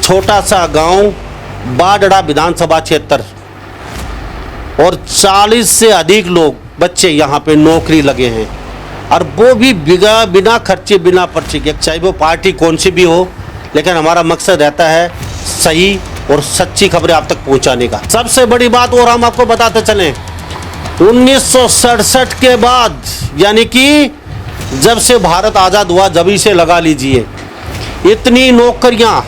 छोटा सा गांव बाडड़ा विधानसभा क्षेत्र और 40 से अधिक लोग बच्चे यहाँ पे नौकरी लगे हैं और वो भी बिना खर्चे बिना पर्चे के, चाहे वो पार्टी कौन सी भी हो, लेकिन हमारा मकसद रहता है सही और सच्ची खबरें आप तक पहुँचाने का। सबसे बड़ी बात और हम आपको बताते चलें, 1967 के बाद यानी कि जब से भारत आज़ाद हुआ जब से लगा लीजिए, इतनी नौकरियां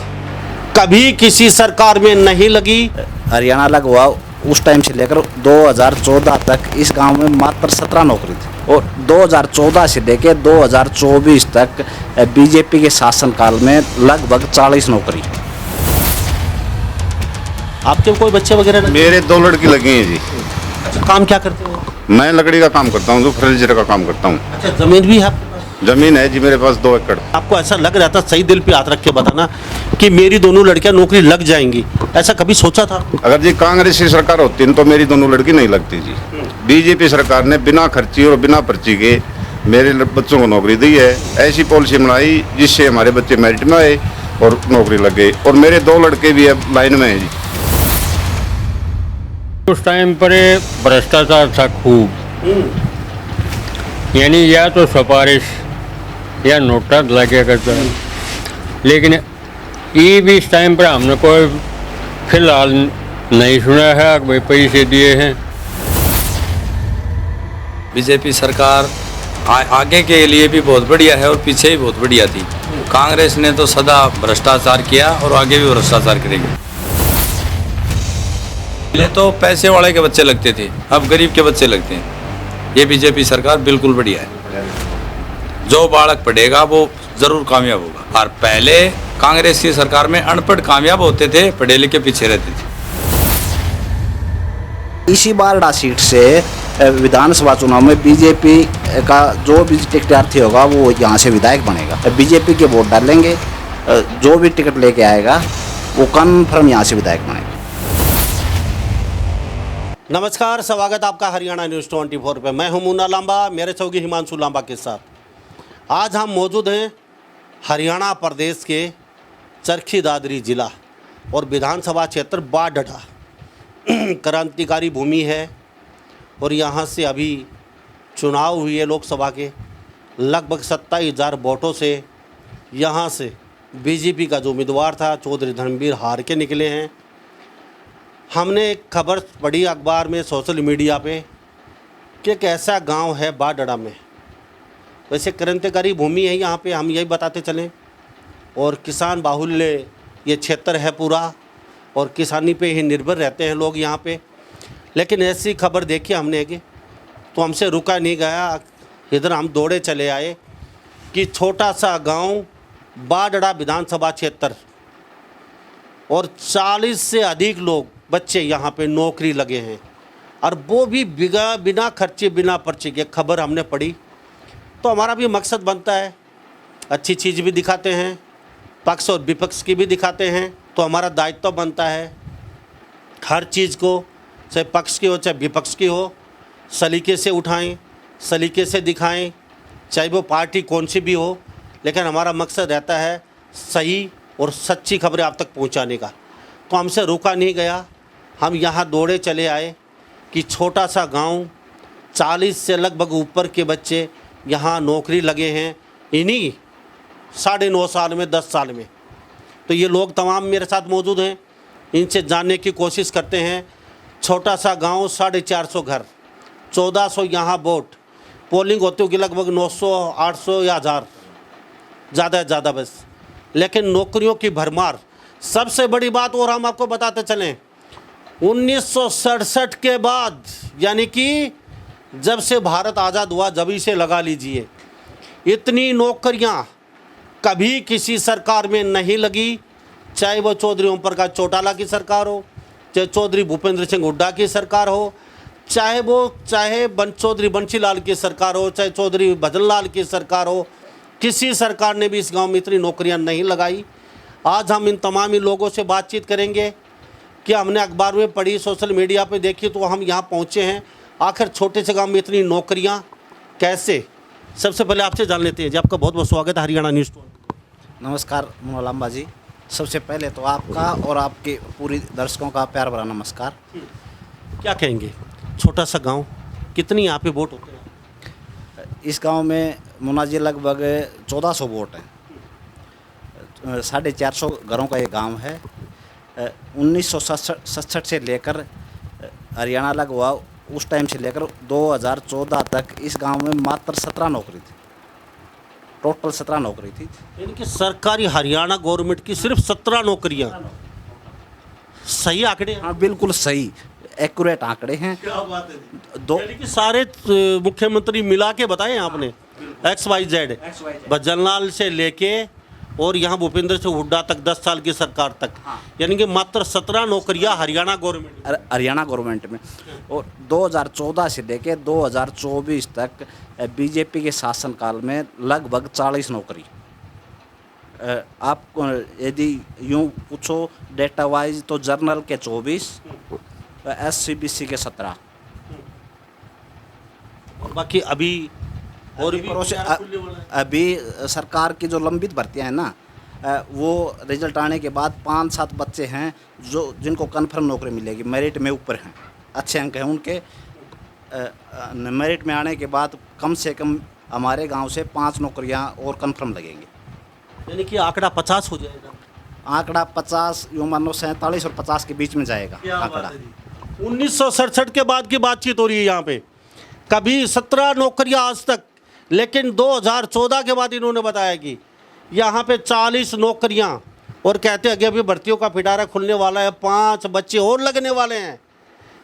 कभी किसी सरकार में नहीं लगी। हरियाणा अलग हुआ उस टाइम से लेकर 2014 तक इस गांव में मात्र 17 नौकरी थी और 2014 से लेकर 2024 तक बीजेपी के शासनकाल में लगभग 40 नौकरी। आपके कोई बच्चे वगैरह नहीं? मेरे 2 लड़की लगी हैं जी। अच्छा, काम क्या करते हो? मैं लकड़ी का काम करता हूँ, फर्नीचर का काम करता हूँ। अच्छा, जमीन भी है आपके पास? जमीन है जी मेरे पास 2 एकड़। आपको ऐसा लग रहा था, सही दिल पे हाथ रख के बताना, कि मेरी दोनों लड़कियां नौकरी लग जाएंगी, ऐसा कभी सोचा था? अगर जी कांग्रेस की सरकार होती तो मेरी दोनों लड़की नहीं लगती जी। बीजेपी सरकार ने बिना खर्ची और बिना पर्ची के मेरे बच्चों को नौकरी दी है। ऐसी पॉलिसी बनाई जिससे हमारे बच्चे मेरिट में आए और नौकरी लग गई और मेरे 2 लड़के भी अब लाइन में हैं जी। उस टाइम पर भ्रष्टाचार था खूब, यानी या तो सिफारिश या नोटा लगे करता है, लेकिन ये भी इस टाइम पर हमने कोई फिलहाल नहीं सुना है कि भाई पैसे दिए हैं। बीजेपी सरकार आगे के लिए भी बहुत बढ़िया है और पीछे भी बहुत बढ़िया थी। कांग्रेस ने तो सदा भ्रष्टाचार किया और आगे भी भ्रष्टाचार करेगी। पहले तो पैसे वाले के बच्चे लगते थे, अब गरीब के बच्चे लगते हैं। ये बीजेपी सरकार बिल्कुल बढ़िया है। जो बालक पढ़ेगा वो जरूर कामयाब होगा। और पहले कांग्रेस की सरकार में अनपढ़ कामयाब होते थे, पढ़े लिखे पीछे रहते थे। इसी बारडा सीट से विधानसभा चुनाव में बीजेपी का जो भी टिकटार्थी होगा वो यहाँ से विधायक बनेगा। बीजेपी के वोट डालेंगे, जो भी टिकट लेके आएगा वो कन्फर्म यहाँ से विधायक बनेगा। नमस्कार, स्वागत आपका हरियाणा न्यूज़ 24 पे। मैं हूं मुन्ना लांबा, मेरे सहयोगी हिमांशु लांबा के साथ। आज हम मौजूद हैं हरियाणा प्रदेश के चरखी दादरी जिला और विधानसभा क्षेत्र बाडड़ा। क्रांतिकारी भूमि है और यहाँ से अभी चुनाव हुई है लोकसभा के। लगभग 27,000 वोटों से यहाँ से बीजेपी का जो उम्मीदवार था चौधरी धर्मवीर हार के निकले हैं। हमने एक खबर पढ़ी अखबार में, सोशल मीडिया पे, कि एक ऐसा गांव है बाडड़ा में। वैसे क्रांतिकारी भूमि है यहाँ पे, हम यही बताते चलें, और किसान बाहुल्य ये क्षेत्र है पूरा और किसानी पे ही निर्भर रहते हैं लोग यहाँ पे। लेकिन ऐसी खबर देखी हमने कि तो हमसे रुका नहीं गया, इधर हम दौड़े चले आए कि छोटा सा गांव बाडड़ा विधानसभा क्षेत्र और 40 से अधिक लोग बच्चे यहाँ पे नौकरी लगे हैं और वो भी बिना खर्चे बिना पर्चे के। खबर हमने पढ़ी तो हमारा भी मकसद बनता है, अच्छी चीज़ भी दिखाते हैं, पक्ष और विपक्ष की भी दिखाते हैं, तो हमारा दायित्व बनता है हर चीज़ को, चाहे पक्ष की हो चाहे विपक्ष की हो, सलीके से उठाएं, सलीके से दिखाएं, चाहे वो पार्टी कौन सी भी हो, लेकिन हमारा मकसद रहता है सही और सच्ची खबरें आप तक पहुंचाने का। तो हमसे रुका नहीं गया, हम यहाँ दौड़े चले आए कि छोटा सा गांव, 40 से लगभग ऊपर के बच्चे यहाँ नौकरी लगे हैं इन्हीं 9.5 साल में, 10 साल में। तो ये लोग तमाम मेरे साथ मौजूद हैं, इनसे जानने की कोशिश करते हैं। छोटा सा गांव, 450 घर, 1400 यहाँ वोट, पोलिंग होती होगी लगभग 900, 800 या 1000, ज़्यादा से ज़्यादा बस। लेकिन नौकरियों की भरमार। सबसे बड़ी बात और हम आपको बताते चलें, 1967 के बाद यानी कि जब से भारत आज़ाद हुआ जब से लगा लीजिए, इतनी नौकरियां कभी किसी सरकार में नहीं लगी। चाहे वो चौधरी ओम प्रकाश चौटाला की सरकार हो, चाहे चौधरी भूपेंद्र सिंह हुड्डा की सरकार हो, चाहे चौधरी बंशीलाल की सरकार हो, चाहे चौधरी भजन लाल की सरकार हो, किसी सरकार ने भी इस गांव में इतनी नौकरियां नहीं लगाई। आज हम इन तमाम लोगों से बातचीत करेंगे कि हमने अखबार में पढ़ी, सोशल मीडिया पे देखी, तो हम यहाँ पहुँचे हैं। आखिर छोटे से गांव में इतनी नौकरियां कैसे? सबसे पहले आपसे जान लेते हैं जी। आपका बहुत बहुत स्वागत है हरियाणा न्यूज़ 24। नमस्कार मुन्ना लांबा जी। सबसे पहले तो आपका और आपके पूरी दर्शकों का प्यार भरा नमस्कार। क्या कहेंगे, छोटा सा गांव, कितनी यहाँ पे वोट होते हैं? इस गांव में मुनाजी लगभग 1400 वोट हैं। 450 घरों का ये गांव है। 1967 से लेकर हरियाणा अलग हुआ उस टाइम से लेकर 2014 तक इस गांव में मात्र 17 नौकरी थी। टोटल 17 नौकरी थी। यानी कि सरकारी हरियाणा गवर्नमेंट की सिर्फ 17 नौकरियां। सही आंकड़े हैं? हाँ, बिल्कुल सही, एक्यूरेट आंकड़े हैं। क्या बात है। दो यानी कि सारे मुख्यमंत्री मिला के बताए आपने, XYZ, भजनलाल से लेके और यहाँ भूपेंद्र से हुड्डा तक 10 साल की सरकार तक, यानी कि मात्र 17 नौकरियां हरियाणा गवर्नमेंट। हरियाणा गवर्नमेंट में। और 2014 से लेके 2024 तक बीजेपी के शासनकाल में लगभग 40 नौकरी। आप यदि यूँ पूछो डेटा वाइज तो जर्नल के 24, SCBC के 17। और बाकी अभी और भी अभी सरकार की जो लंबित भर्तियां हैं ना, वो रिजल्ट आने के बाद 5-7 बच्चे हैं जो जिनको कन्फर्म नौकरी मिलेगी, मेरिट में ऊपर हैं, अच्छे अंक हैं उनके। मेरिट में आने के बाद कम से कम हमारे गांव से 5 नौकरियां और कन्फर्म लगेंगी। यानी कि आंकड़ा 50 हो जाएगा। आंकड़ा 50, यूँ मान लो 47 और 50 के बीच में जाएगा आंकड़ा। 1967 के बाद की बातचीत हो रही है यहाँ पे, कभी 17 नौकरियां आज तक, लेकिन 2014 के बाद इन्होंने बताया कि यहाँ पे 40 नौकरियां, और कहते हैं कि अभी भर्तियों का पिटारा खुलने वाला है, 5 बच्चे और लगने वाले हैं।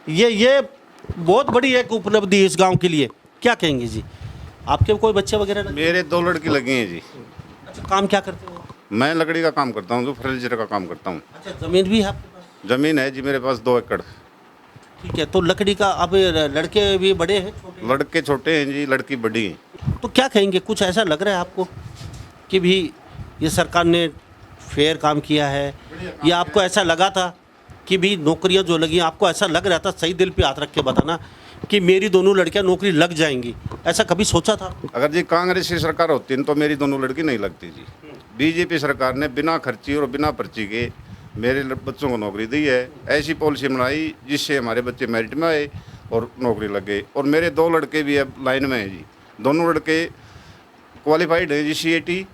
ये बहुत बड़ी एक उपलब्धि इस गांव के लिए। क्या कहेंगे जी, आपके कोई बच्चे वगैरह लगे? मेरे 2 लड़की लगी हैं जी। अच्छा, काम क्या करते हो? मैं लकड़ी का काम करता हूँ, जो फर्नीचर का काम करता हूँ। अच्छा, ज़मीन भी है आपके पास? ज़मीन है जी मेरे पास 2 एकड़। ठीक है, तो लकड़ी का, अब लड़के भी बड़े हैं, छोटे हैं? लड़के छोटे हैं जी, लड़की बड़ी है। तो क्या कहेंगे, कुछ ऐसा लग रहा है आपको कि भी ये सरकार ने फेयर काम किया है, या आपको ऐसा लगा था कि भी नौकरियां जो लगी, आपको ऐसा लग रहा था, सही दिल पे हाथ रख के बताना, कि मेरी दोनों लड़कियां नौकरी लग जाएंगी, ऐसा कभी सोचा था? अगर जी कांग्रेस की सरकार होती तो मेरी दोनों लड़की नहीं लगती जी। बीजेपी सरकार ने बिना खर्ची और बिना पर्ची के मेरे बच्चों को नौकरी दी है। ऐसी पॉलिसी बनाई जिससे हमारे बच्चे मेरिट में आए और नौकरी लग गई। और मेरे 2 लड़के भी अब लाइन में हैं जी। दोनों लड़के क्वालिफाइड हैं जी, CAT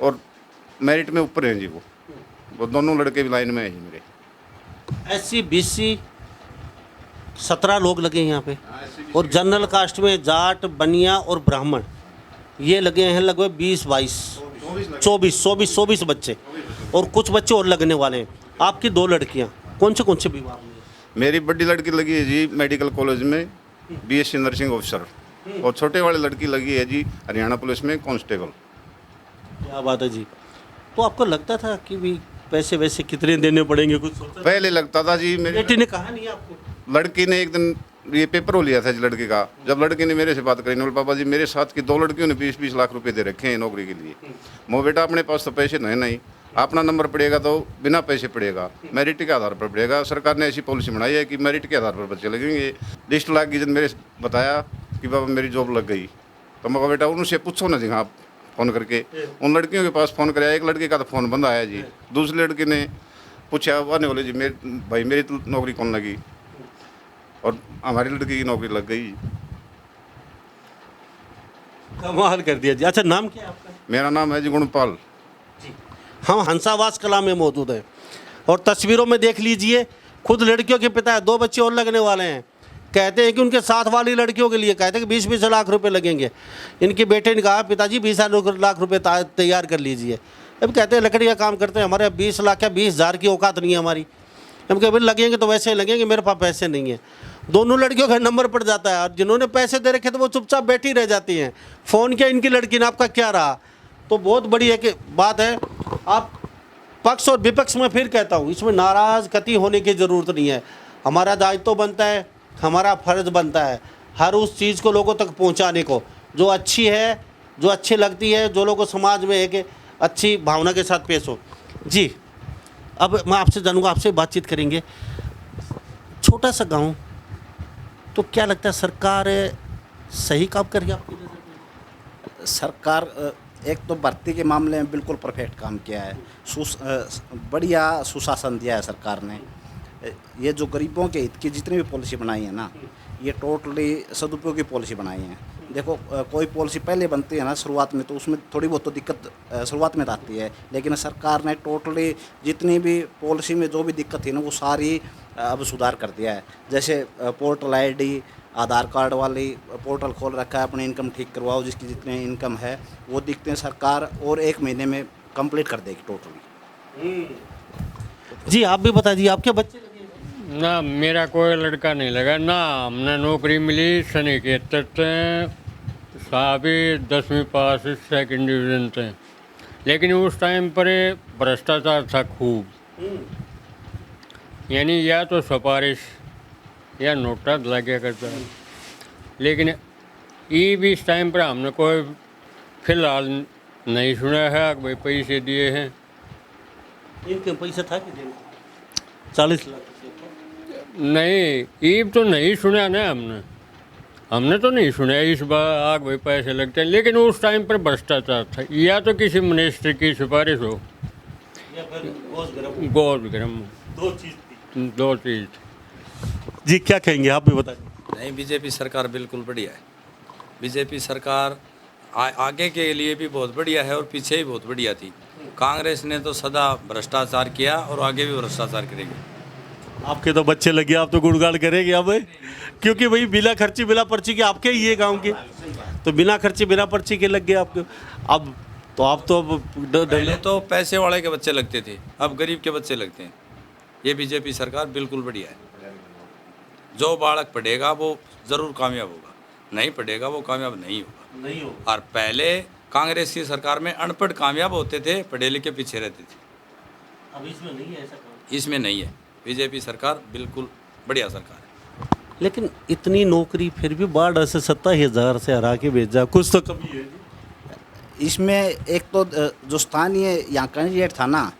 और मेरिट में ऊपर हैं जी। वो दोनों लड़के भी लाइन में हैं जी मेरे। SC BC 17 लोग लगे हैं यहाँ पे, और जनरल कास्ट में जाट, बनिया और ब्राह्मण ये लगे हैं लगभग 24 बच्चे, और कुछ बच्चे और लगने वाले हैं। आपकी 2 लड़कियाँ कौन से विभाग में? मेरी बड़ी लड़की लगी है जी मेडिकल कॉलेज में BSc नर्सिंग ऑफिसर, और छोटे वाली लड़की लगी है जी हरियाणा पुलिस में कांस्टेबल। क्या बात है जी। तो आपको लगता था कि भी पैसे वैसे कितने देने पड़ेंगे, कुछ सोचा? पहले लगता था जी। मेरी बेटी ने कहा नहीं आपको? लड़की ने एक दिन ये पेपर हो लिया था जी लड़की का। जब लड़की ने मेरे से बात करी, बोले पापा जी मेरे साथ की 2 लड़कियों ने 20-20 लाख रुपए दे रखे हैं नौकरी के लिए। मो बेटा अपने पास तो पैसे नहीं, अपना नंबर पड़ेगा तो बिना पैसे पड़ेगा, मेरिट के आधार पर पड़ेगा। सरकार ने ऐसी पॉलिसी बनाई है कि मेरिट के आधार पर बच्चे लगेंगे। लिस्ट लाग गई, जब मेरे बताया कि बाबा मेरी जॉब लग गई, तो मैं कहा बेटा उनसे पूछो ना जी, हाँ फ़ोन करके। उन लड़कियों के पास फ़ोन कराया, एक लड़के का तो फ़ोन बंद आया जी। दूसरी लड़की ने पूछा, आने वाले जी मेरी तो नौकरी कौन लगी, और हमारी लड़की की नौकरी लग गई। कमाल कर दिया जी। अच्छा, नाम क्या है आपका? मेरा नाम है जी गुणपाल। हम हंसावास कला में मौजूद हैं, और तस्वीरों में देख लीजिए, खुद लड़कियों के पिता है, 2 बच्चे और लगने वाले हैं। कहते हैं कि उनके साथ वाली लड़कियों के लिए कहते हैं कि 20-20 लाख रुपए लगेंगे। इनके बेटे ने कहा, पिताजी 20 लाख रुपए तैयार कर लीजिए। अब कहते हैं लकड़ी का काम करते हैं, हमारे 20 लाख या 20,000 की औकात नहीं है हमारी। हम कहे भाई लगेंगे तो वैसे लगेंगे, मेरे पास पैसे नहीं है। दोनों लड़कियों का नंबर पड़ जाता है, और जिन्होंने पैसे दे रखे तो वो चुपचाप बैठी रह जाती हैं। फ़ोन किया इनकी लड़की ने, आपका क्या रहा? तो बहुत बड़ी एक बात है। आप पक्ष और विपक्ष में फिर कहता हूँ, इसमें नाराज़ कति होने की ज़रूरत नहीं है। हमारा दायित्व तो बनता है, हमारा फ़र्ज़ बनता है हर उस चीज़ को लोगों तक पहुँचाने को जो अच्छी है, जो अच्छी लगती है, जो लोगों समाज में एक अच्छी भावना के साथ पेश हो। जी, अब मैं आपसे जानूँगा, आपसे बातचीत करेंगे। छोटा सा गांव, तो क्या लगता है सरकार सही काम कर रही है आपकी नज़र में? सरकार एक तो भर्ती के मामले में बिल्कुल परफेक्ट काम किया है, बढ़िया सुशासन दिया है सरकार ने। ये जो गरीबों के हित की जितनी भी पॉलिसी बनाई है ना, ये टोटली सदुपयोग की पॉलिसी बनाई है। देखो कोई पॉलिसी पहले बनती है ना शुरुआत में, तो उसमें थोड़ी बहुत तो दिक्कत शुरुआत में आती है, लेकिन सरकार ने टोटली जितनी भी पॉलिसी में जो भी दिक्कत थी ना, वो सारी अब सुधार कर दिया है। जैसे पोर्टल आईडी, आधार कार्ड वाली पोर्टल खोल रखा है, अपनी इनकम ठीक करवाओ, जिसकी जितनी इनकम है वो दिखते हैं सरकार, और 1 महीने में कंप्लीट कर देगी टोटली। जी आप भी बता दीजिए, आपके बच्चे लगे हैं? ना मेरा कोई लड़का नहीं लगा, ना हमने नौकरी मिली। सन 71 से साहबी 10वीं पास, सेकंड डिवीजन थे, लेकिन उस टाइम पर भ्रष्टाचार था खूब। यानी या तो सिफारिश या नोटा लगे करता, लेकिन ये भी इस टाइम पर हमने कोई फिलहाल नहीं सुना है कि भाई पैसे दिए हैं। इनके पैसा था कि देना? 40 लाख नहीं, ईब तो नहीं सुना ना हमने तो नहीं सुना इस बार आग भाई पैसे लगते हैं, लेकिन उस टाइम पर भ्रष्टाचार था। या तो किसी मिनिस्टर की सिफारिश हो या फिर गोद गरम, दो चीज़ दो चीज़। जी क्या कहेंगे, आप भी बताइए। नहीं, बीजेपी सरकार बिल्कुल बढ़िया है। बीजेपी सरकार आगे के लिए भी बहुत बढ़िया है और पीछे भी बहुत बढ़िया थी। कांग्रेस ने तो सदा भ्रष्टाचार किया और आगे भी भ्रष्टाचार करेगी। आपके तो बच्चे लगे, आप तो गुणगान करेंगे अब, क्योंकि भाई बिना खर्ची बिना पर्ची के आपके ही ये गांव के, तो बिना खर्ची बिना पर्ची के लग गए आपके। अब तो आप तो पहले तो पैसे वाले के बच्चे लगते थे, अब गरीब के बच्चे लगते हैं। ये बीजेपी सरकार बिल्कुल बढ़िया है। जो बालक पढ़ेगा वो ज़रूर कामयाब होगा, नहीं पढ़ेगा वो कामयाब नहीं होगा। और पहले कांग्रेस की सरकार में अनपढ़ कामयाब होते थे, पढ़े लिखे पीछे रहते थे। अब इसमें नहीं है ऐसा काम। इसमें नहीं है। बीजेपी सरकार बिल्कुल बढ़िया सरकार है। लेकिन इतनी नौकरी फिर भी 12,000 से हरा के भेजा, कुछ तो कमी है। इसमें एक तो जो स्थानीय यहाँ कैंडिडेट था ना,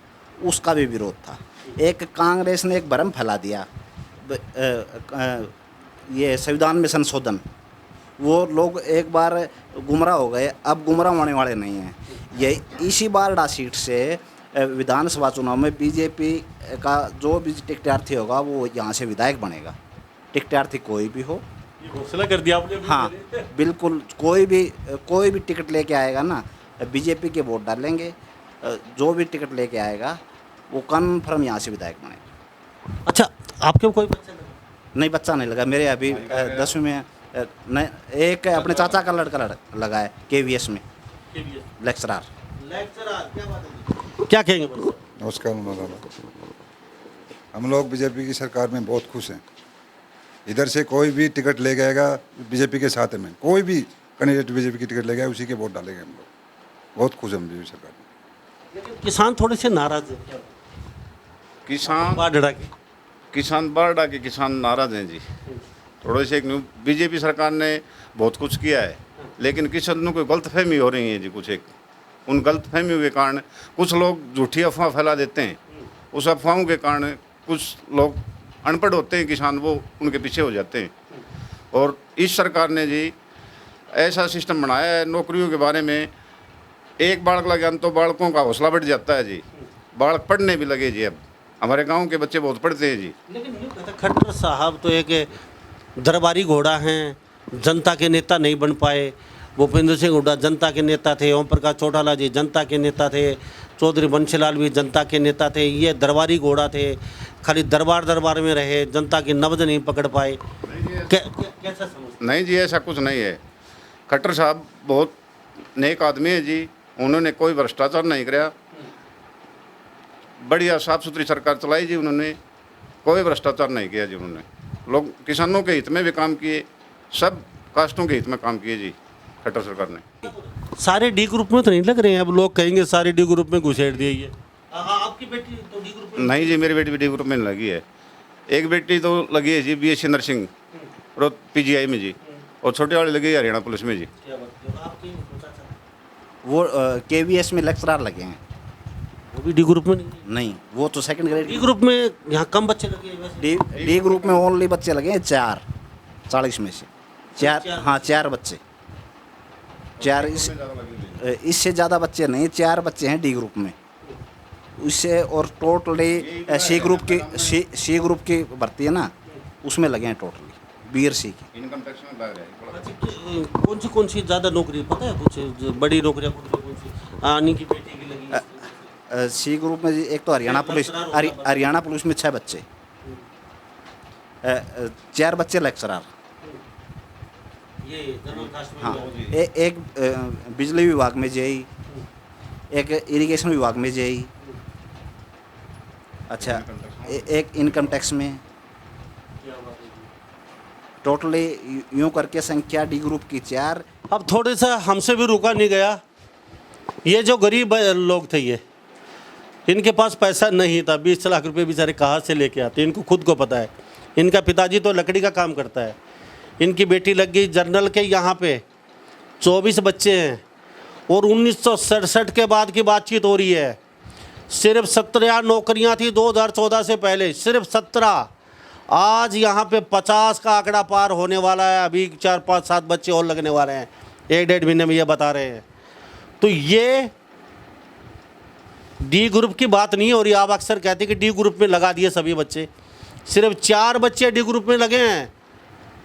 उसका भी विरोध था। एक कांग्रेस ने एक भ्रम फैला दिया, ये संविधान में संशोधन, वो लोग एक बार गुमराह हो गए, अब गुमराह होने वाले नहीं हैं। ये इसी बारडा सीट से विधानसभा चुनाव में बीजेपी का जो भी टिकटार्थी होगा वो यहाँ से विधायक बनेगा। टिकटार्थी कोई भी हो, ये घोषणा कर दिया आपने। हाँ बिल्कुल, कोई भी टिकट लेके आएगा ना, बीजेपी के वोट डालेंगे, जो भी टिकट लेके आएगा वो कन्फर्म यहाँ से विधायक बनेगा। अच्छा, आपके कोई बच्चा लगा? नहीं, बच्चा नहीं लगा। मेरे अभी 10वीं में नहीं, एक अपने चाचा का लड़का लगा है KVS में, लेक्चरार। क्या कहेंगे बोलो? नमस्कार। हम लोग बीजेपी की सरकार में बहुत खुश हैं। इधर से कोई भी टिकट ले गएगा बीजेपी के साथ में, कोई भी कैंडिडेट बीजेपी की टिकट ले गया उसी के वोट डालेंगे हम लोग। बहुत खुश हैं बीजेपी सरकार में। लेकिन किसान थोड़े से नाराज हैं। किसान बारडा के किसान नाराज हैं जी। थोड़े से बीजेपी सरकार ने बहुत कुछ किया है, लेकिन किसानों को गलतफहमी हो रही है जी। कुछ उन गलतफहमियों के कारण कुछ लोग झूठी अफवाह फैला देते हैं। उस अफवाहों के कारण कुछ लोग अनपढ़ होते हैं किसान, वो उनके पीछे हो जाते हैं। और इस सरकार ने जी ऐसा सिस्टम बनाया है नौकरियों के बारे में, एक बालक लगे तो बालकों का हौसला बढ़ जाता है जी। बालक पढ़ने भी लगे जी। अब हमारे गांव के बच्चे बहुत पढ़ते हैं जी। लेकिन यूँ कहता खट्टर साहब तो एक दरबारी घोड़ा हैं, जनता के नेता नहीं बन पाए। भूपेंद्र सिंह हुड्डा जनता के नेता थे, ओम प्रकाश चौटाला जी जनता के नेता थे, चौधरी बंशीलाल भी जनता के नेता थे। ये दरबारी घोड़ा थे, खाली दरबार में रहे, जनता की नब्ज नहीं पकड़ पाए। कैसा समझ? नहीं जी, ऐसा कुछ नहीं है। खट्टर साहब बहुत नेक आदमी है जी। उन्होंने कोई भ्रष्टाचार नहीं कराया, बढ़िया साफ सुथरी सरकार चलाई जी। उन्होंने कोई भ्रष्टाचार नहीं किया जी। उन्होंने लोग किसानों के हित में भी काम किए, सब कास्टों के हित में काम किए जी खट्टर सरकार ने। सारे डी ग्रुप में तो नहीं लग रहे हैं। अब लोग कहेंगे सारे डी ग्रुप में घुसेड़ दिए। ये आपकी बेटी तो डी ग्रुप में? नहीं जी, मेरी बेटी भी डी ग्रुप में लगी है। एक बेटी तो लगी है जी BSc नर्सिंग PGI में जी, और छोटे वाली लगी है हरियाणा पुलिस में जी। वो KVS में लेक्चरार लगे हैं। वो भी डी ग्रुप में नहीं, वो तो सेकंड ग्रेड। डी ग्रुप में यहाँ कम बच्चे लगे हैं वैसे। डी ग्रुप में ओनली बच्चे लगे हैं 4, 40 में से 4। हाँ 4 बच्चे, 4 इस इससे ज़्यादा बच्चे नहीं, 4 बच्चे हैं डी ग्रुप में उससे, और टोटली सी ग्रुप की भर्ती है ना, उसमें लगे हैं टोटली बी और सी की। इनकम टैक्स में लग रहा है। कौन सी ज़्यादा नौकरी पता है कुछ, जो बड़ी नौकरियाँ कौन सी आनी की बेटी की लगी? सी ग्रुप में जी एक तो हरियाणा पुलिस में 6 बच्चे, 4 बच्चे लेक्चरर, ये जनरल कास्ट में हाँ, भी एक बिजली विभाग में जेई, एक इरिगेशन विभाग में जेई, अच्छा एक इनकम टैक्स में। क्या बात है जी। टोटली यूं करके संख्या डी ग्रुप की 4। अब थोड़े सा हमसे भी रुका नहीं गया, ये जो गरीब लोग थे ये, इनके पास पैसा नहीं था, 20 लाख रुपए बेचारे कहाँ से लेके आते, इनको खुद को पता है। इनका पिताजी तो लकड़ी का काम करता है, इनकी बेटी लग गई जर्नल के यहाँ पे, 24 बच्चे हैं, और 1967 के बाद की बातचीत हो रही है। सिर्फ 17 नौकरियाँ थी 2014 से पहले, सिर्फ 17। आज यहाँ पे 50 का आंकड़ा पार होने वाला है, अभी 4, 5, 7 बच्चे और लगने वाले हैं 1-1.5 महीने में, ये बता रहे हैं। तो ये डी ग्रुप की बात नहीं हो रही। आप अक्सर कहते हैं कि डी ग्रुप में लगा दिए सभी बच्चे, सिर्फ 4 बच्चे डी ग्रुप में लगे हैं,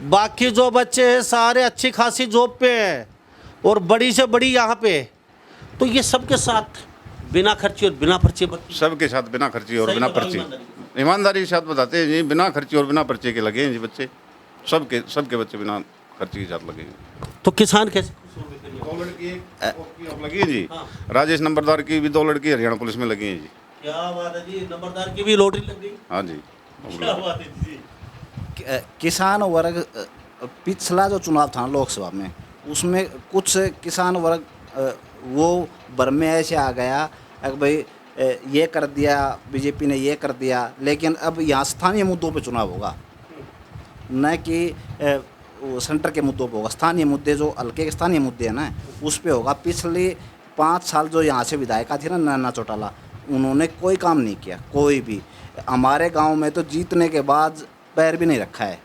बाकी जो बच्चे हैं सारे अच्छी खासी जॉब पे हैं, और बड़ी से बड़ी यहाँ पे। तो ये सबके साथ बिना खर्चे और बिना पर्चे सबके साथ बिना खर्ची और सही बिना बताओ, पर्ची, ईमानदारी। ईमानदारी के साथ बताते हैं जी, बिना खर्ची और बिना पर्चे के लगे हैं जी बच्चे, सबके बच्चे बिना खर्ची के साथ लगे हैं। तो किसान कैसे? 2 लड़की और लगी है जी, राजेश नंबरदार की भी 2 लड़की हरियाणा पुलिस में लगी हैं जी। क्या बात है जी, नंबरदार की भी लॉटरी लग गई। हाँ जी। क्या बात है जी। किसान वर्ग, पिछला जो चुनाव था लोकसभा में, उसमें कुछ किसान वर्ग वो भर में ऐसे आ गया कि भाई ये कर दिया बीजेपी ने, ये कर दिया, लेकिन अब यहाँ स्थानीय मुद्दों पे चुनाव होगा, न कि सेंटर के मुद्दों पे होगा। स्थानीय मुद्दे जो हल्के के स्थानीय मुद्दे हैं ना, उस पे होगा। पिछले 5 साल जो यहाँ से विधायिका थी ना नैना चौटाला, उन्होंने कोई काम नहीं किया, कोई भी। हमारे गांव में तो जीतने के बाद पैर भी नहीं रखा है,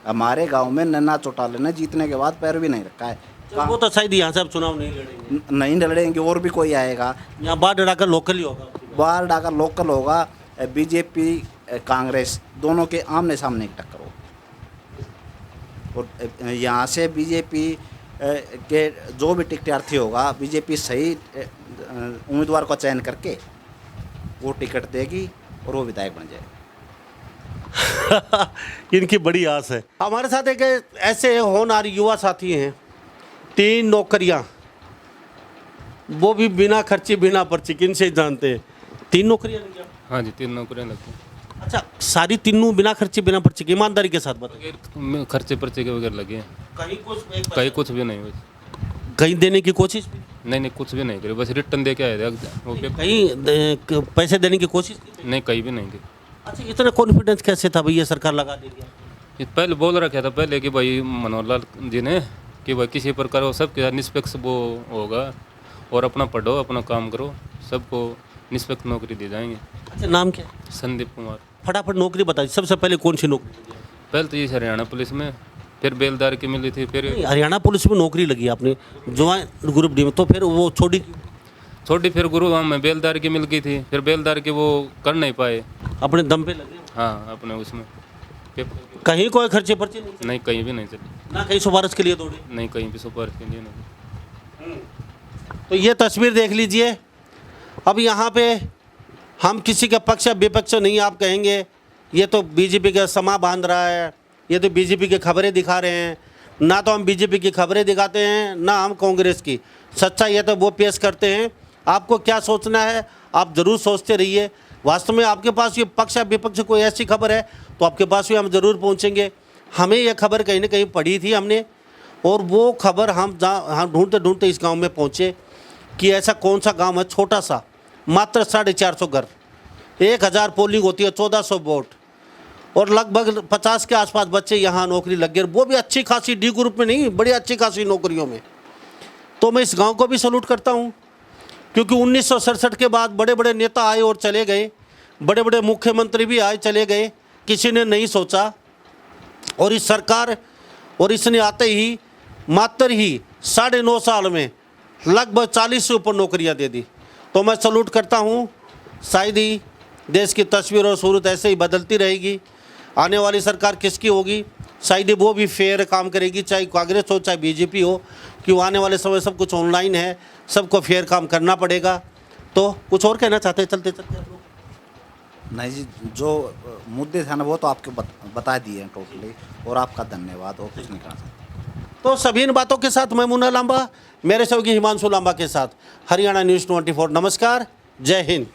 हमारे गांव में नैना चौटाले ने जीतने के बाद पैर भी नहीं रखा है। वो तो शायद यहाँ से अब चुनाव नहीं लड़ेंगे, नहीं लड़ेंगे, और भी कोई आएगा। यहाँ बाढ़ डराकर लोकल ही होगा। बाहर डाकर लोकल होगा, बीजेपी कांग्रेस दोनों के आमने सामने एक टक्कर हो। और यहाँ से बीजेपी के जो भी टिकटार्थी होगा, बीजेपी सही उम्मीदवार का चयन करके वो टिकट देगी और वो विधायक बन जाएगा। इनकी बड़ी आस है। हमारे साथ एक ऐसे होनहार युवा साथी हैं, 3 नौकरियां, वो भी बिना खर्ची बिना पर्ची। किनसे जानते हैं? 3 नौकरियां लगी आपको? हाँ जी, 3 नौकरियाँ लगती हैं। अच्छा, सारी तीनों बिना खर्ची बिना पर्ची की? ईमानदारी के साथ बताइए। बगैर खर्चे पर्चे के वगैरह लगे हैं, कहीं कुछ भी नहीं हुई। कहीं देने की कोशिश भी? नहीं, कुछ भी नहीं करे, बस रिटर्न दे के आए थे वो पे। कहीं पैसे देने की कोशिश की? नहीं, कहीं भी नहीं की। अच्छा, इतना कॉन्फिडेंस कैसे था भाई ये सरकार लगा देगी? ये पहले बोल रखा था पहले कि भाई मनोहर लाल जी ने कि भाई किसी प्रकार वो सबके निष्पक्ष वो होगा, और अपना पढ़ो, अपना काम करो, सबको निष्पक्ष नौकरी दी जाएंगे। अच्छा, नाम क्या? संदीप कुमार। फटाफट नौकरी बताइए, सबसे पहले कौन सी नौकरी लगी? पहले तो ये हरियाणा पुलिस में, फिर बेलदार की मिली थी, फिर नहीं, हरियाणा पुलिस में नौकरी लगी आपने जवान ग्रुप डी में, तो फिर वो छोड़ी क्यों? छोटी, फिर गुरुग्राम में बेलदार की मिल गई थी, फिर बेलदार की वो कर नहीं पाए। अपने दम पे लगे? हाँ, अपने उसमें कहीं कोई खर्चे पर्चे नहीं? नहीं, कहीं भी नहीं चली। ना कहीं सिफारिश के लिए दौड़े? नहीं, कहीं भी सुपारिश के लिए नहीं। तो ये तस्वीर देख लीजिए। अब यहाँ पे हम किसी का पक्ष या विपक्ष नहीं, आप कहेंगे ये तो बीजेपी का समा बांध रहा है, ये तो बीजेपी की खबरें दिखा रहे हैं। ना तो हम बीजेपी की खबरें दिखाते हैं, ना हम कांग्रेस की। सच्चाई है तो वो पेश करते हैं। आपको क्या सोचना है आप ज़रूर सोचते रहिए। वास्तव में आपके पास ये पक्ष या विपक्ष कोई ऐसी खबर है तो आपके पास भी हम ज़रूर पहुँचेंगे। हमें यह खबर कहीं ना कहीं पढ़ी थी हमने, और वो खबर हम ढूंढते ढूंढते इस गांव में पहुँचे कि ऐसा कौन सा गांव है, छोटा सा, मात्र 450 घर, 1000 पोलिंग होती है, 1400 वोट, और लगभग 50 के आसपास बच्चे यहाँ नौकरी लग गए, वो भी अच्छी खासी डी ग्रुप में नहीं, बड़ी अच्छी खासी नौकरियों में। तो मैं इस गांव को भी सैल्यूट करता हूँ, क्योंकि 1967 के बाद बड़े बड़े नेता आए और चले गए, बड़े बड़े मुख्यमंत्री भी आए चले गए, किसी ने नहीं सोचा। और इस सरकार और इसने आते ही मात्र ही 9.5 साल में लगभग 40 से ऊपर नौकरियां दे दी। तो मैं सलूट करता हूँ। शायद ही देश की तस्वीर और सूरत ऐसे ही बदलती रहेगी। आने वाली सरकार किसकी होगी, शायद ही वो भी फेयर काम करेगी, चाहे कांग्रेस हो चाहे बीजेपी हो, क्यों आने वाले समय सब कुछ ऑनलाइन है, सबको फेयर काम करना पड़ेगा। तो कुछ और कहना चाहते हैं चलते चलते आप लोग? नहीं जी, जो मुद्दे थे ना वो तो आपके बता दिए हैं टोटली, और आपका धन्यवाद, और कुछ नहीं कहना चाहता। तो सभी इन बातों के साथ मैं मुन्ना लांबा, मेरे सहयोगी हिमांशु लांबा के साथ हरियाणा न्यूज़ 24। नमस्कार, जय हिंद।